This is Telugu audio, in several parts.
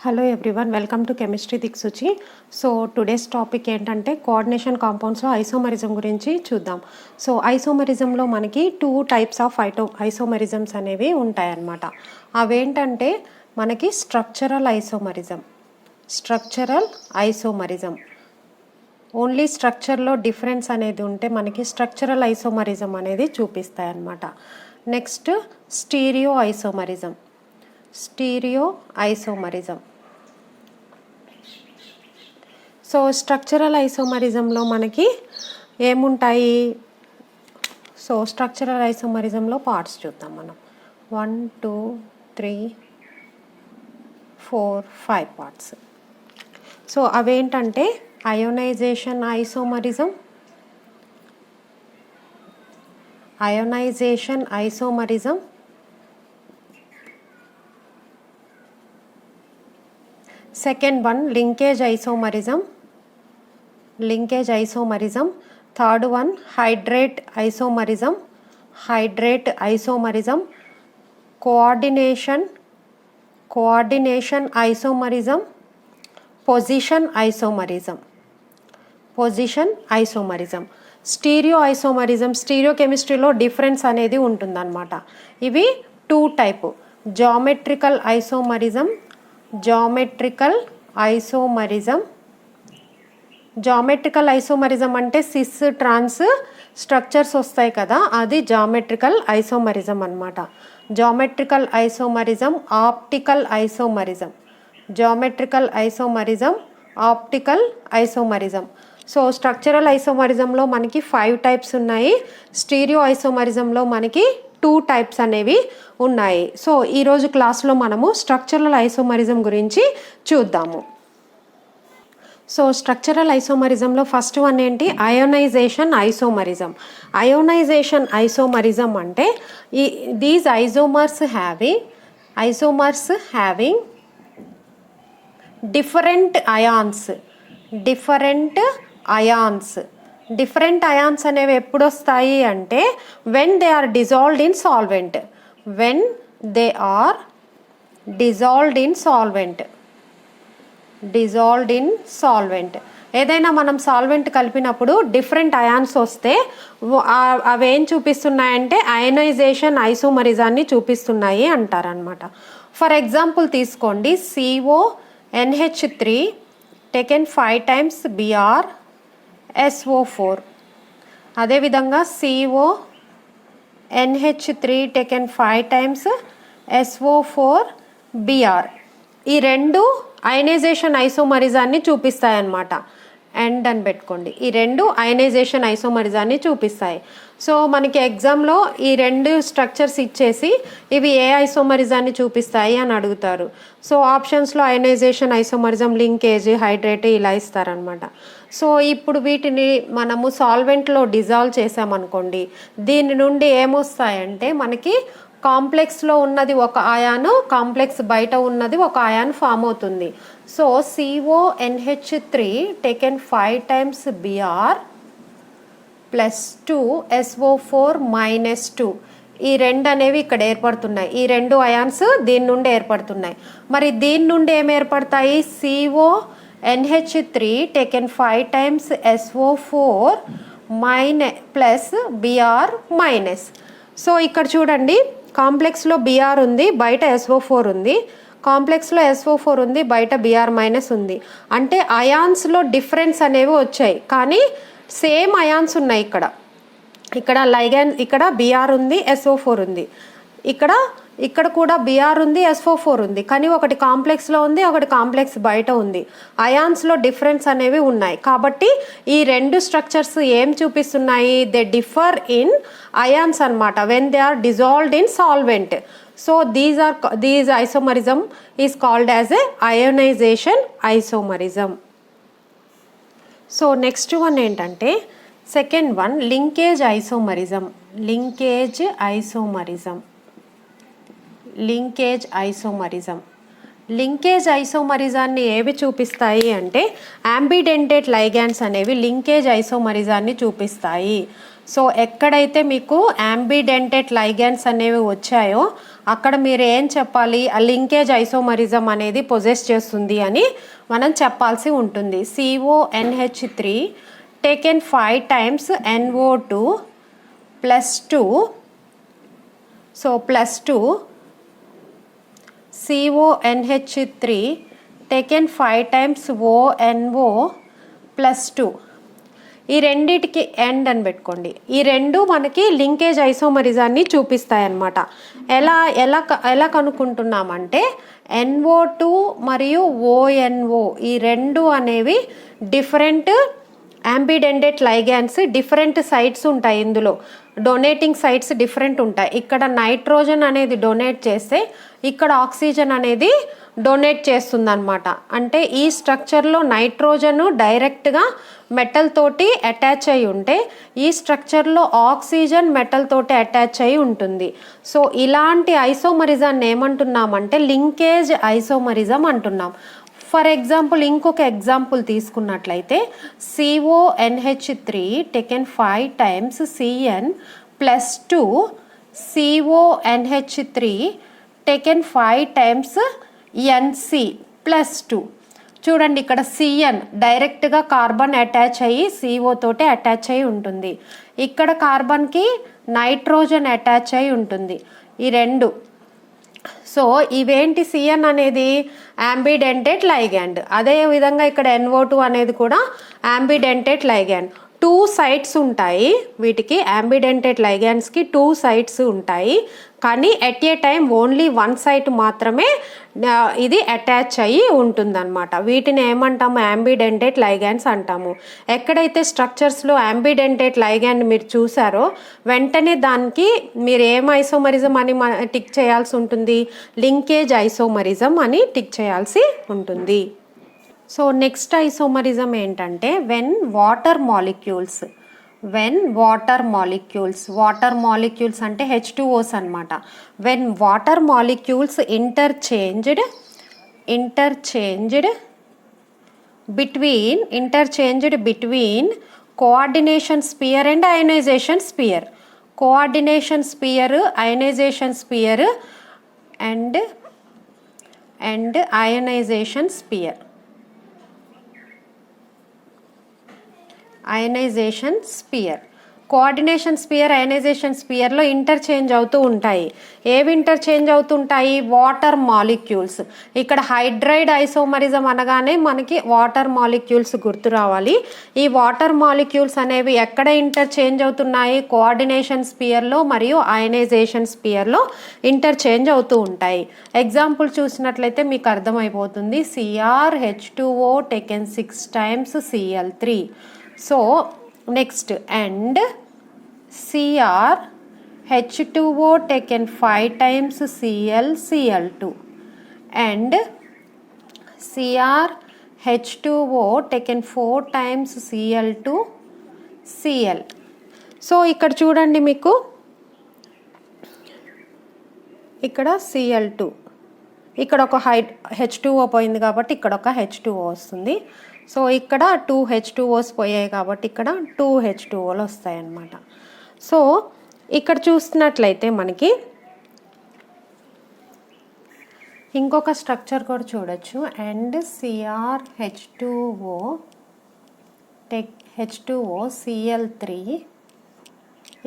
Hello everyone, welcome to chemistry Diksuchi. So today's topic ఏంటంటే కోఆర్డినేషన్ కాంపౌండ్స్లో ఐసోమరిజం గురించి చూద్దాం. సో ఐసోమరిజంలో మనకి 2 టైప్స్ ఆఫ్ ఐసోమరిజమ్స్ అనేవి ఉంటాయన్నమాట. అవేంటంటే మనకి స్ట్రక్చరల్ ఐసోమరిజం ఓన్లీ స్ట్రక్చర్లో డిఫరెన్స్ అనేది ఉంటే మనకి స్ట్రక్చరల్ ఐసోమరిజం అనేది చూపిస్తాయి అన్నమాట. Next stereo isomerism. So structural ఐసోమరిజంలో మనకి ఏముంటాయి? సో స్ట్రక్చరల్ ఐసోమరిజంలో పార్ట్స్ చూద్దాం మనం. 1 2 3 4 5 పార్ట్స్. సో అవేంటంటే ionization isomerism, second one linkage isomerism, third one hydrate isomerism, coordination isomerism, position isomerism. Stereo కెమిస్ట్రీలో డిఫరెన్స్ అనేది ఉంటుందన్నమాట. ఇవి 2 టైపు: జామెట్రికల్ ఐసోమరిజం అంటే సిస్ ట్రాన్స్ స్ట్రక్చర్స్ వస్తాయి కదా, అది జామెట్రికల్ ఐసోమరిజం అన్నమాట. Geometrical isomerism, optical isomerism. So structural ఐసోమరిజంలో మనకి 5 టైప్స్ ఉన్నాయి. స్టీరియో ఐసోమరిజంలో మనకి 2 టైప్స్ అనేవి ఉన్నాయి. సో ఈరోజు క్లాస్లో మనము స్ట్రక్చరల్ ఐసోమరిజం గురించి చూద్దాము. సో స్ట్రక్చరల్ ఐసోమరిజంలో ఫస్ట్ వన్ ఏంటి? అయోనైజేషన్ ఐసోమరిజం అంటే these isomers having different ions అనేవి ఎప్పుడు వస్తాయి అంటే when they are dissolved in solvent. ఏదైనా మనం సాల్వెంట్ కలిపినప్పుడు డిఫరెంట్ అయాన్స్ వస్తే అవేం చూపిస్తున్నాయంటే అయనైజేషన్ ఐసోమరిజాన్ని చూపిస్తున్నాయి అంటారనమాట. ఫర్ ఎగ్జాంపుల్ తీసుకోండి, CONH3 టేకెన్ 5 times BrSO4. అదేవిధంగా CONH3 టేకెన్ 5 times SO4Br. ఈ రెండు అయనైజేషన్ ఐసోమరిజాన్ని చూపిస్తాయన్నమాట. అండ్ అని పెట్టుకోండి, ఈ రెండు అయనైజేషన్ ఐసోమరిజాన్ని చూపిస్తాయి. సో మనకి ఎగ్జామ్లో ఈ 2 స్ట్రక్చర్స్ ఇచ్చేసి ఇవి ఏ ఐసోమరిజాన్ని చూపిస్తాయి అని అడుగుతారు. సో ఆప్షన్స్లో అయనైజేషన్ ఐసోమరిజం, లింకేజ్, హైడ్రేట్ ఇలా ఇస్తారనమాట. సో ఇప్పుడు వీటిని మనము సాల్వెంట్లో డిజాల్వ్ చేసామనుకోండి, దీని నుండి ఏమొస్తాయంటే మనకి కాంప్లెక్స్లో ఉన్నది ఒక ఆయాను, కాంప్లెక్స్ బయట ఉన్నది ఒక ఆయాన్ ఫామ్ అవుతుంది. So CONH3 taken 5 times Br plus 2 SO4 minus 2. ఈ రెండు అనేవి ఇక్కడ ఏర్పడుతున్నాయి. ఈ 2 అయాన్స్ దీని నుండి ఏర్పడుతున్నాయి. మరి దీని నుండి ఏం ఏర్పడతాయి? CONH3 taken 5 times SO4 plus Br minus. So ఇక్కడ చూడండి, కాంప్లెక్స్లో Br ఉంది, బయట SO4 ఉంది. కాంప్లెక్స్లో SO4 ఉంది, బయట Br మైనస్ ఉంది. అంటే అయాన్స్లో డిఫరెన్స్ అనేవి వచ్చాయి, కానీ సేమ్ అయాన్స్ ఉన్నాయి. ఇక్కడ లైగాన్, ఇక్కడ Br ఉంది, SO4 ఉంది. ఇక్కడ కూడా Br ఉంది, SO4 ఉంది, కానీ ఒకటి కాంప్లెక్స్లో ఉంది, ఒకటి కాంప్లెక్స్ బయట ఉంది. అయాన్స్లో డిఫరెన్స్ అనేవి ఉన్నాయి. కాబట్టి ఈ 2 స్ట్రక్చర్స్ ఏం చూపిస్తున్నాయి? దే డిఫర్ ఇన్ అయాన్స్ అన్నమాట when they are dissolved in solvent. So these isomerism is called as a ionization isomerism. So next one ఏంటంటే second one linkage isomerism. Linkage ఐసోమరిజాన్ని ఏవి చూపిస్తాయి అంటే యాంబిడెంటేట్ లైగాండ్స్ అనేవి లింకేజ్ ఐసోమరిజాన్ని చూపిస్తాయి. సో ఎక్కడైతే మీకు యాంబిడెంటేట్ లైగాండ్స్ అనేవి వచ్చాయో అక్కడ మీరు ఏం చెప్పాలి, ఆ లింకేజ్ ఐసోమరిజం అనేది పొజెస్ చేస్తుంది అని మనం చెప్పాల్సి ఉంటుంది. CONH3 taken 5 times NO2 +2, so +2 CONH3 taken 5 times ONO +2. ఈ రెండిటికి ఎండ్ అని పెట్టుకోండి. ఈ రెండు మనకి లింకేజ్ ఐసోమరిజాన్ని చూపిస్తాయన్నమాట. ఎలా కనుక్కుంటున్నామంటే NO2 మరియు ONO ఈ రెండు అనేవి డిఫరెంట్ యాంబిడెంటేట్ లైగాండ్స్, డిఫరెంట్ సైట్స్ ఉంటాయి. ఇందులో డొనేటింగ్ సైట్స్ డిఫరెంట్ ఉంటాయి. ఇక్కడ నైట్రోజన్ అనేది డొనేట్ చేస్తే ఇక్కడ ఆక్సిజన్ అనేది డొనేట్ చేస్తుందన్నమాట. అంటే ఈ స్ట్రక్చర్లో నైట్రోజన్ డైరెక్ట్గా మెటల్ తోటి అటాచ్ అయి ఉంటే ఈ స్ట్రక్చర్లో ఆక్సిజన్ మెటల్ తోటి అటాచ్ అయి ఉంటుంది. సో ఇలాంటి ఐసోమరిజాన్ని ఏమంటున్నామంటే లింకేజ్ ఐసోమరిజం అంటున్నాం. ఫర్ ఎగ్జాంపుల్ ఇంకొక ఎగ్జాంపుల్ తీసుకున్నట్లయితే CONH3 taken 5 times CN +2 CONH3 taken 5 times NC +2. చూడండి ఇక్కడ CN డైరెక్ట్గా కార్బన్ అటాచ్ అయ్యి CO తోటి అటాచ్ అయి ఉంటుంది. ఇక్కడ కార్బన్కి నైట్రోజన్ అటాచ్ అయి ఉంటుంది. ఈ రెండు. సో ఇవేంటి, CN అనేది యాంబిడెంటేట్ లైగాండ్, అదేవిధంగా ఇక్కడ NO2 అనేది కూడా యాంబిడెంటేట్ లైగాండ్. 2 sites ఉంటాయి వీటికి. యాంబిడెంటేట్ లైగాండ్స్కి 2 sites ఉంటాయి, కానీ at a time only 1 site మాత్రమే ఇది అటాచ్ అయ్యి ఉంటుందన్నమాట. వీటిని ఏమంటాము, యాంబిడెంటేట్ లైగాండ్స్ అంటాము. ఎక్కడైతే స్ట్రక్చర్స్లో యాంబిడెంటేట్ లైగాండ్ మీరు చూసారో వెంటనే దానికి మీరు ఏం ఐసోమరిజం అని టిక్ చేయాల్సి ఉంటుంది, లింకేజ్ ఐసోమరిజం అని టిక్ చేయాల్సి ఉంటుంది. సో నెక్స్ట్ ఐసోమరిజం ఏంటంటే వెన్ వాటర్ మాలిక్యూల్స్ అంటే H2Os అనమాట. When water molecules interchanged between coordination sphere and ionization sphere. Coordination sphere, ionization sphere and ionization sphere. Ionization sphere, coordination sphere, ionization స్పియర్లో ఇంటర్చేంజ్ అవుతూ ఉంటాయి. ఏవి ఇంటర్చేంజ్ అవుతుంటాయి, వాటర్ మాలిక్యూల్స్. ఇక్కడ హైడ్రైడ్ ఐసోమరిజం అనగానే మనకి వాటర్ మాలిక్యూల్స్ గుర్తు రావాలి. ఈ వాటర్ మాలిక్యూల్స్ అనేవి ఎక్కడ ఇంటర్చేంజ్ అవుతున్నాయి, కోఆర్డినేషన్ స్పియర్లో మరియు అయనైజేషన్ స్పియర్లో ఇంటర్చేంజ్ అవుతూ ఉంటాయి. ఎగ్జాంపుల్ చూసినట్లయితే మీకు అర్థమైపోతుంది. CrH2O taken 6 times Cl3. So next and CrH2O taken 5 times Cl2 and CrH2O taken 4 times Cl2 Cl. So ఇక్కడ చూడండి, మీకు ఇక్కడ Cl2, ఇక్కడ ఒక H2O పోయింది కాబట్టి ఇక్కడ ఒక H2O వస్తుంది. సో ఇక్కడ 2 H2Os పోయాయి కాబట్టి ఇక్కడ 2 H2Oలు వస్తాయి అన్నమాట. సో ఇక్కడ చూస్తున్నట్లయితే మనకి ఇంకొక స్ట్రక్చర్ కూడా చూడొచ్చు. అండ్ CrH2O H2O Cl3,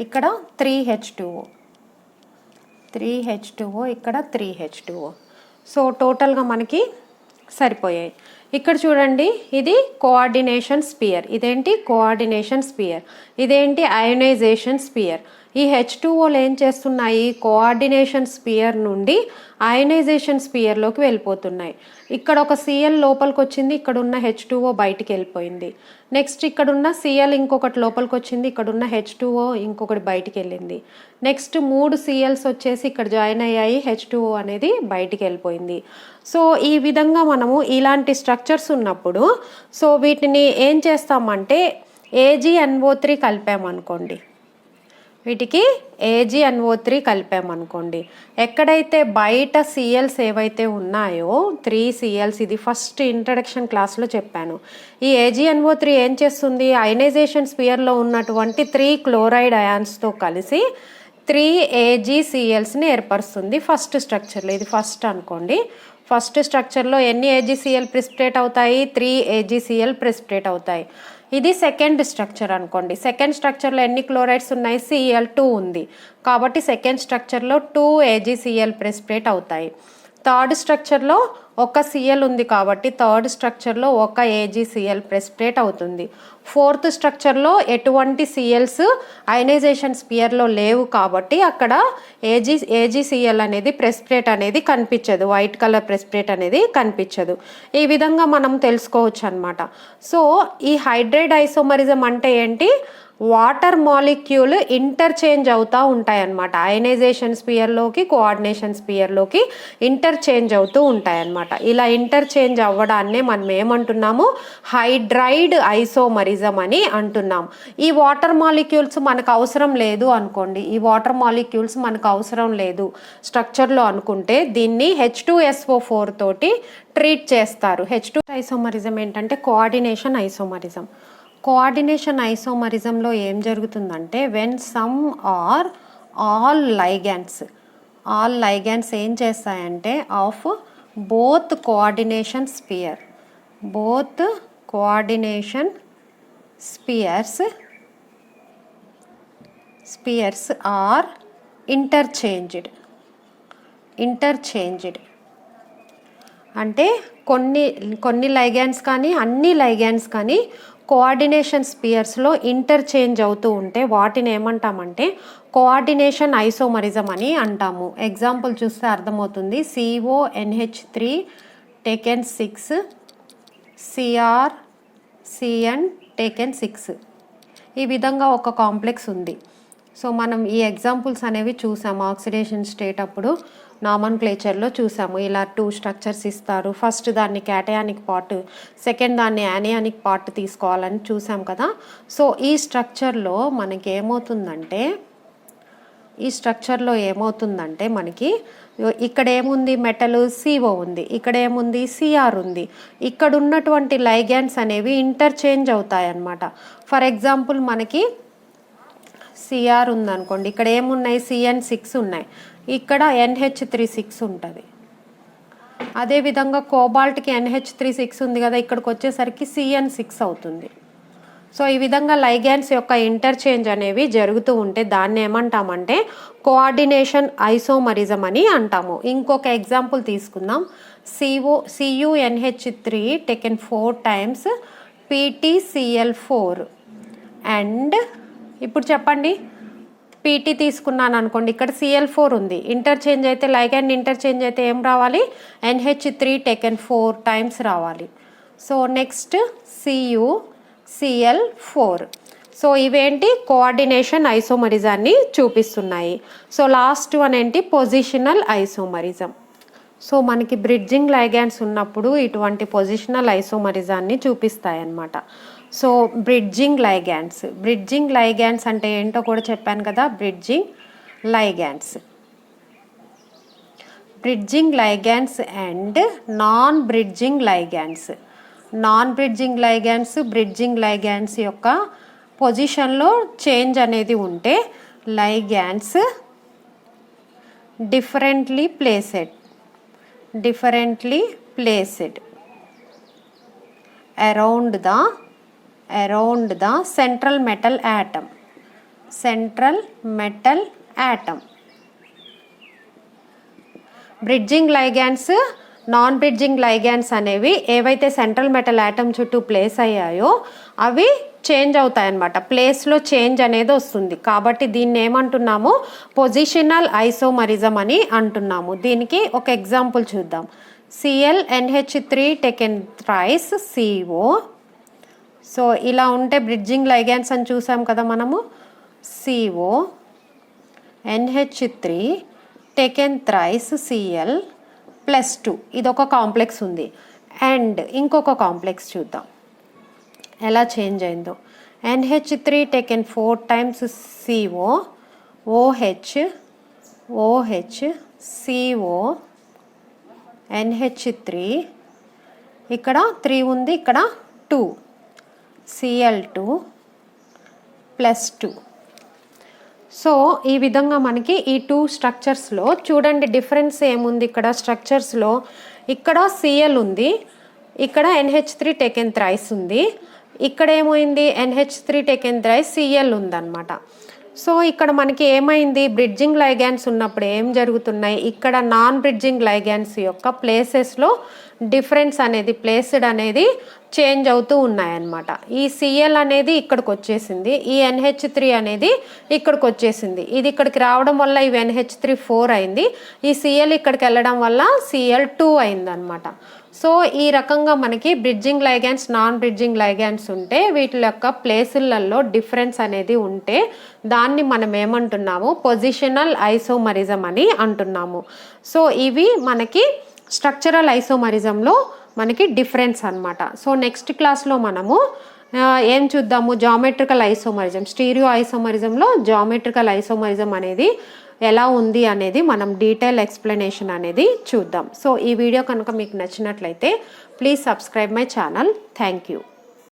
ఇక్కడ 3H2O ఇక్కడ 3H2O. సో టోటల్గా మనకి సరిపోయాయి. ఇక్కడ చూడండి, ఇది కోఆర్డినేషన్ స్పియర్, ఇదేంటి కోఆర్డినేషన్ స్పియర్, ఇదేంటి అయనైజేషన్ స్పియర్. ఈ H2Oలు ఏం చేస్తున్నాయి, కోఆర్డినేషన్ స్పియర్ నుండి అయనైజేషన్ స్పియర్లోకి వెళ్ళిపోతున్నాయి. ఇక్కడ ఒక Cl లోపలికి వచ్చింది, ఇక్కడ ఉన్న H2O బయటికి వెళ్ళిపోయింది. నెక్స్ట్ ఇక్కడ ఉన్న Cl ఇంకొకటి లోపలికి వచ్చింది, ఇక్కడ ఉన్న H2O ఇంకొకటి బయటికి వెళ్ళింది. నెక్స్ట్ 3 Cls వచ్చేసి ఇక్కడ జాయిన్ అయ్యాయి, H2O అనేది బయటికి వెళ్ళిపోయింది. సో ఈ విధంగా మనము ఇలాంటి స్ట్రక్చర్స్ ఉన్నప్పుడు సో వీటిని ఏం చేస్తామంటే AgNO3 కలిపామనుకోండి, వీటికి AgNO3 కలిపామనుకోండి, ఎక్కడైతే బయట సిఎల్స్ ఏవైతే ఉన్నాయో 3 CLs, ఇది ఫస్ట్ ఇంట్రడక్షన్ క్లాస్లో చెప్పాను. ఈ AgNO3 ఏం చేస్తుంది, అయనైజేషన్ స్పియర్లో ఉన్నటువంటి 3 క్లోరైడ్ అయాన్స్తో కలిసి 3 AgClsని ఏర్పరుస్తుంది ఫస్ట్ స్ట్రక్చర్లో. ఇది ఫస్ట్ అనుకోండి. ఫస్ట్ స్ట్రక్చర్లో ఎన్ని AgCl ప్రెసిపిటేట్ అవుతాయి, 3 AgCl ప్రెసిపిటేట్ అవుతాయి. ఇది సెకండ్ స్ట్రక్చర్ అనుకోండి. సెకండ్ స్ట్రక్చర్లో ఎన్ని క్లోరైడ్స్ ఉన్నాయి, Cl2 ఉంది కాబట్టి సెకండ్ స్ట్రక్చర్లో 2 AgCl ప్రెసిపిటేట్ అవుతాయి. థర్డ్ స్ట్రక్చర్లో ఒక Cl ఉంది కాబట్టి థర్డ్ స్ట్రక్చర్లో ఒక AgCl ప్రెసిపిటేట్ అవుతుంది. ఫోర్త్ స్ట్రక్చర్లో ఎటువంటి Cls అయనైజేషన్ స్పియర్లో లేవు కాబట్టి అక్కడ AgCl అనేది ప్రెసిపిటేట్ అనేది కనిపించదు, వైట్ కలర్ ప్రెసిపిటేట్ అనేది కనిపించదు. ఈ విధంగా మనం తెలుసుకోవచ్చు అనమాట. సో ఈ హైడ్రైడ్ ఐసోమరిజం అంటే ఏంటి, వాటర్ మాలిక్యూల్ ఇంటర్చేంజ్ అవుతూ ఉంటాయన్నమాట. అయనైజేషన్ స్పియర్లోకి కోఆర్డినేషన్ స్పియర్లోకి ఇంటర్చేంజ్ అవుతూ ఉంటాయన్నమాట. ఇలా ఇంటర్చేంజ్ అవ్వడాన్నే మనం ఏమంటున్నాము, హైడ్రైడ్ ఐసోమరిజం అని అంటున్నాం. ఈ వాటర్ మాలిక్యూల్స్ మనకు అవసరం లేదు అనుకోండి, ఈ వాటర్ మాలిక్యూల్స్ మనకు అవసరం లేదు స్ట్రక్చర్లో అనుకుంటే దీన్ని H2SO4 తోటి ట్రీట్ చేస్తారు. H2 ఐసోమరిజం ఏంటంటే కోఆర్డినేషన్ ఐసోమరిజం. కోఆర్డినేషన్ ఐసోమరిజంలో ఏం జరుగుతుందంటే, when some or all ligands ఏం చేస్తాయంటే of both coordination spheres are interchanged అంటే కొన్ని లైగాండ్స్ కానీ అన్ని లైగాండ్స్ కానీ కోఆర్డినేషన్ స్పియర్స్లో ఇంటర్చేంజ్ అవుతూ ఉంటే వాటిని ఏమంటామంటే కోఆర్డినేషన్ ఐసోమరిజం అని అంటాము. ఎగ్జాంపుల్ చూస్తే అర్థమవుతుంది. CONH3 టేకెన్ 6, CrCN టేకెన్ 6, ఈ విధంగా ఒక కాంప్లెక్స్ ఉంది. సో మనం ఈ ఎగ్జాంపుల్స్ అనేవి చూసాము ఆక్సిడేషన్ స్టేట్ అప్పుడు నామన్క్లేచర్లో చూసాము. ఇలా 2 స్ట్రక్చర్స్ ఇస్తారు, ఫస్ట్ దాన్ని క్యాటయానిక్ పార్ట్, సెకండ్ దాన్ని యానియానిక్ పార్ట్ తీసుకోవాలని చూసాం కదా. సో ఈ స్ట్రక్చర్లో ఏమవుతుందంటే మనకి ఇక్కడ ఏముంది, మెటల్ CO ఉంది, ఇక్కడ ఏముంది Cr ఉంది. ఇక్కడ ఉన్నటువంటి లైగాండ్స్ అనేవి ఇంటర్చేంజ్ అవుతాయి అన్నమాట. ఫర్ ఎగ్జాంపుల్ మనకి Cr ఉందనుకోండి, ఇక్కడ ఏమున్నాయి CN6 ఉన్నాయి, ఇక్కడ NH36 ఉంటుంది. అదేవిధంగా కోబాల్ట్కి NH36 ఉంది కదా, ఇక్కడికి వచ్చేసరికి CN6 అవుతుంది. సో ఈ విధంగా లైగాండ్స్ యొక్క ఇంటర్చేంజ్ అనేవి జరుగుతూ ఉంటే దాన్ని ఏమంటామంటే కోఆర్డినేషన్ ఐసోమరిజం అని అంటాము. ఇంకొక ఎగ్జాంపుల్ తీసుకుందాం. CuNH3 taken 4 times PtCl4 and ఇప్పుడు చెప్పండి, PT తీసుకున్నాను అనుకోండి, ఇక్కడ Cl4 ఉంది, ఇంటర్చేంజ్ అయితే లైగాండ్ ఇంటర్చేంజ్ అయితే ఏం రావాలి, NH3 టేకెన్ 4 times రావాలి. So next CuCl4. సో ఇవేంటి, కోఆర్డినేషన్ ఐసోమరిజాన్ని చూపిస్తున్నాయి. సో లాస్ట్ వన్ ఏంటి, పొజిషనల్ ఐసోమరిజం. సో మనకి బ్రిడ్జింగ్ లైగాండ్స్ ఉన్నప్పుడు ఇటువంటి పొజిషనల్ ఐసోమరిజాన్ని చూపిస్తాయి అన్నమాట. సో బ్రిడ్జింగ్ లైగాండ్స్ అంటే ఏంటో కూడా చెప్పాను కదా. Bridging ligands and non bridging ligands యొక్క పొజిషన్లో చేంజ్ అనేది ఉంటే ligands differently placed around the central metal atom. Bridging ligands, non bridging ligands అనేవి ఏవైతే సెంట్రల్ మెటల్ యాటమ్ చుట్టూ ప్లేస్ అయ్యాయో అవి చేంజ్ అవుతాయన్నమాట. ప్లేస్లో చేంజ్ అనేది వస్తుంది కాబట్టి దీన్ని ఏమంటున్నాము, పొజిషనల్ ఐసోమరిజం అని అంటున్నాము. దీనికి ఒక ఎగ్జాంపుల్ చూద్దాం. ClNH3 taken thrice CO. So ఇలా ఉంటే బ్రిడ్జింగ్ లైగాండ్స్ అని చూసాం కదా మనము. CO NH3 taken thrice Cl+2, ఇదొక కాంప్లెక్స్ ఉంది. అండ్ ఇంకొక కాంప్లెక్స్ చూద్దాం ఎలా చేంజ్ అయిందో. NH3 taken 4 times CO OH OH CO NH3 ఇక్కడ 3 ఉంది, ఇక్కడ 2 Cl2 +2. సో ఈ విధంగా మనకి ఈ 2 స్ట్రక్చర్స్లో చూడండి డిఫరెన్స్ ఏముంది. ఇక్కడ స్ట్రక్చర్స్లో ఇక్కడ Cl ఉంది, ఇక్కడ NH3 టేకెన్ థ్రైస్ ఉంది, ఇక్కడ ఏమైంది NH3 టేకెన్ థ్రైస్ Cl ఉందన్నమాట. సో ఇక్కడ మనకి ఏమైంది, బ్రిడ్జింగ్ లైగాండ్స్ ఉన్నప్పుడు ఏం జరుగుతున్నాయి, ఇక్కడ నాన్ బ్రిడ్జింగ్ లైగాండ్స్ యొక్క ప్లేసెస్లో డిఫరెన్స్ అనేది ప్లేస్డ్ అనేది చేంజ్ అవుతూ ఉన్నాయన్నమాట. ఈ Cl అనేది ఇక్కడికి వచ్చేసింది, ఈ NH3 అనేది ఇక్కడికి వచ్చేసింది. ఇది ఇక్కడికి రావడం వల్ల ఇవి NH3 4 అయింది, ఈ Cl ఇక్కడికి వెళ్ళడం వల్ల Cl2 అయిందనమాట. సో ఈ రకంగా మనకి bridging ligands non bridging ligands ఉంటే వీటి యొక్క ప్లేసులలో డిఫరెన్స్ అనేది ఉంటే దాన్ని మనం ఏమంటున్నాము, పొజిషనల్ ఐసోమరిజం అని అంటున్నాము. సో ఇవి మనకి స్ట్రక్చరల్ ఐసోమరిజంలో మనకి డిఫరెన్స్ అన్నమాట. సో నెక్స్ట్ క్లాస్లో మనము ఏం చూద్దాము, జామెట్రికల్ ఐసోమరిజం, స్టీరియో ఐసోమరిజంలో జామెట్రికల్ ఐసోమరిజం అనేది ఎలా ఉంది అనేది మనం డీటెయిల్ ఎక్స్ప్లెనేషన్ అనేది చూద్దాం. సో ఈ వీడియో కనుక మీకు నచ్చినట్లయితే please subscribe my channel. Thank you.